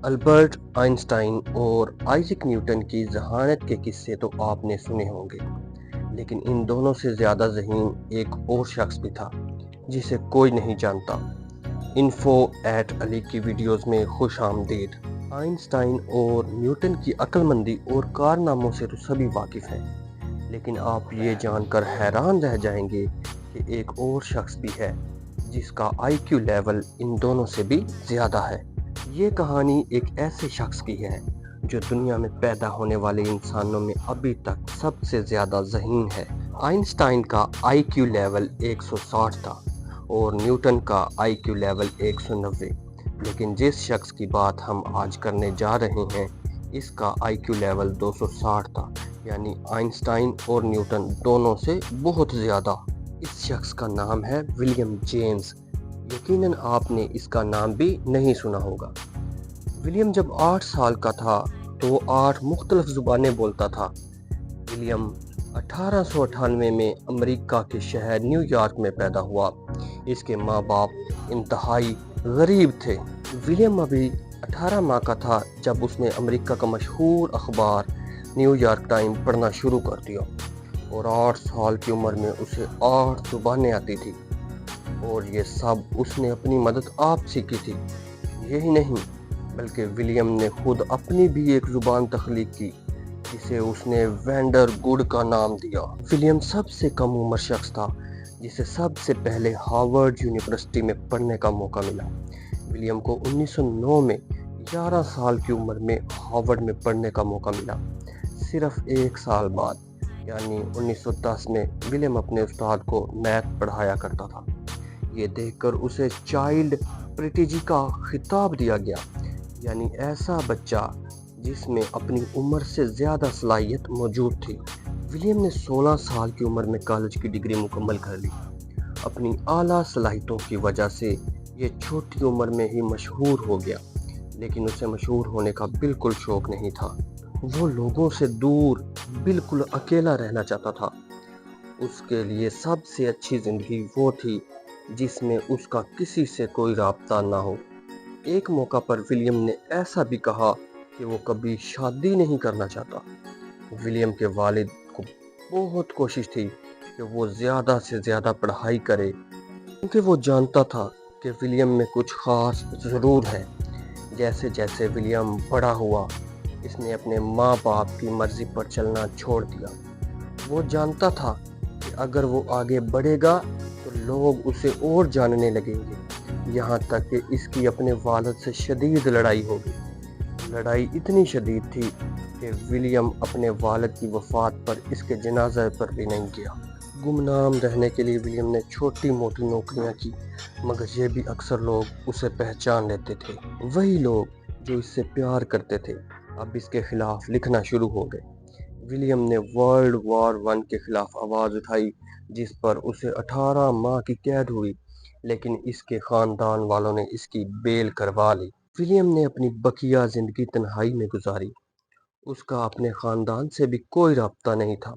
Albert Einstein اور Isaac Newton کی ذہانت کے قصے تو آپ نے سنے ہوں گے، لیکن ان دونوں سے زیادہ ذہین ایک اور شخص بھی تھا جسے کوئی نہیں جانتا۔ انفو ایٹ علی کی ویڈیوز میں خوش آمدید۔ آئنسٹائن اور نیوٹن کی عقل مندی اور کارناموں سے تو سبھی واقف ہیں، لیکن آپ یہ جان کر حیران رہ جائیں گے کہ ایک اور شخص بھی ہے جس کا آئی کیو لیول ان دونوں سے بھی زیادہ ہے۔ یہ کہانی ایک ایسے شخص کی ہے جو دنیا میں پیدا ہونے والے انسانوں میں ابھی تک سب سے زیادہ ذہین ہے۔ آئنسٹائن کا آئی کیو لیول 160 تھا اور نیوٹن کا آئی کیو لیول 190، لیکن جس شخص کی بات ہم آج کرنے جا رہے ہیں اس کا آئی کیو لیول 260 تھا، یعنی آئنسٹائن اور نیوٹن دونوں سے بہت زیادہ۔ اس شخص کا نام ہے ولیم جیمز۔ یقیناً آپ نے اس کا نام بھی نہیں سنا ہوگا۔ ولیم جب 8 سال کا تھا تو وہ 8 مختلف زبانیں بولتا تھا۔ ولیم 1898 میں امریکہ کے شہر نیو یارک میں پیدا ہوا۔ اس کے ماں باپ انتہائی غریب تھے۔ ولیم ابھی 18 ماہ کا تھا جب اس نے امریکہ کا مشہور اخبار نیو یارک ٹائم پڑھنا شروع کر دیا، اور 8 سال کی عمر میں اسے 8 زبانیں آتی تھی، اور یہ سب اس نے اپنی مدد آپ سیکھی تھی۔ یہی نہیں بلکہ ولیم نے خود اپنی بھی ایک زبان تخلیق کی جسے اس نے وینڈر گڈ کا نام دیا۔ ولیم سب سے کم عمر شخص تھا جسے سب سے پہلے ہارورڈ یونیورسٹی میں پڑھنے کا موقع ملا۔ ولیم کو 1909 میں 11 سال کی عمر میں ہارورڈ میں پڑھنے کا موقع ملا۔ صرف 1 سال بعد یعنی 1910 میں ولیم اپنے استاد کو میتھ پڑھایا کرتا تھا۔ یہ دیکھ کر اسے چائلڈ پریڈیجی کا خطاب دیا گیا، یعنی ایسا بچہ جس میں اپنی عمر سے زیادہ صلاحیت موجود تھی۔ ولیم نے 16 سال کی عمر میں کالج کی ڈگری مکمل کر لی۔ اپنی اعلیٰ صلاحیتوں کی وجہ سے یہ چھوٹی عمر میں ہی مشہور ہو گیا، لیکن اسے مشہور ہونے کا بالکل شوق نہیں تھا۔ وہ لوگوں سے دور بالکل اکیلا رہنا چاہتا تھا۔ اس کے لیے سب سے اچھی زندگی وہ تھی جس میں اس کا کسی سے کوئی رابطہ نہ ہو۔ ایک موقع پر ولیم نے ایسا بھی کہا کہ وہ کبھی شادی نہیں کرنا چاہتا۔ ولیم کے والد کو بہت کوشش تھی کہ وہ زیادہ سے زیادہ پڑھائی کرے، کیونکہ وہ جانتا تھا کہ ولیم میں کچھ خاص ضرور ہے۔ جیسے جیسے ولیم بڑا ہوا اس نے اپنے ماں باپ کی مرضی پر چلنا چھوڑ دیا۔ وہ جانتا تھا کہ اگر وہ آگے بڑھے گا تو لوگ اسے اور جاننے لگیں گے، یہاں تک کہ اس کی اپنے والد سے شدید لڑائی ہوگی۔ لڑائی اتنی شدید تھی کہ ولیم اپنے والد کی وفات پر اس کے جنازے پر بھی نہیں گیا۔ گمنام رہنے کے لیے ولیم نے چھوٹی موٹی نوکریاں کی، مگر یہ بھی اکثر لوگ اسے پہچان لیتے تھے۔ وہی لوگ جو اس سے پیار کرتے تھے اب اس کے خلاف لکھنا شروع ہو گئے۔ ولیم نے ورلڈ وار 1 کے خلاف آواز اٹھائی جس پر اسے 18 ماہ کی قید ہوئی، لیکن اس کے خاندان والوں نے اس کی بیل کروا لی۔ ولیم نے اپنی بقیہ زندگی تنہائی میں گزاری۔ اس کا اپنے خاندان سے بھی کوئی رابطہ نہیں تھا،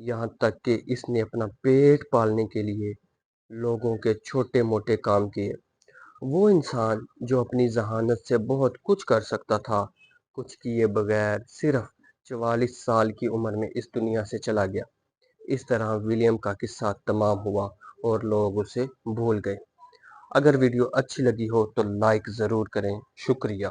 یہاں تک کہ اس نے اپنا پیٹ پالنے کے لیے لوگوں کے چھوٹے موٹے کام کیے۔ وہ انسان جو اپنی ذہانت سے بہت کچھ کر سکتا تھا، کچھ کیے بغیر صرف 44 سال کی عمر میں اس دنیا سے چلا گیا۔ اس طرح ولیم کا قصہ تمام ہوا اور لوگ اسے بھول گئے۔ اگر ویڈیو اچھی لگی ہو تو لائک ضرور کریں۔ شکریہ۔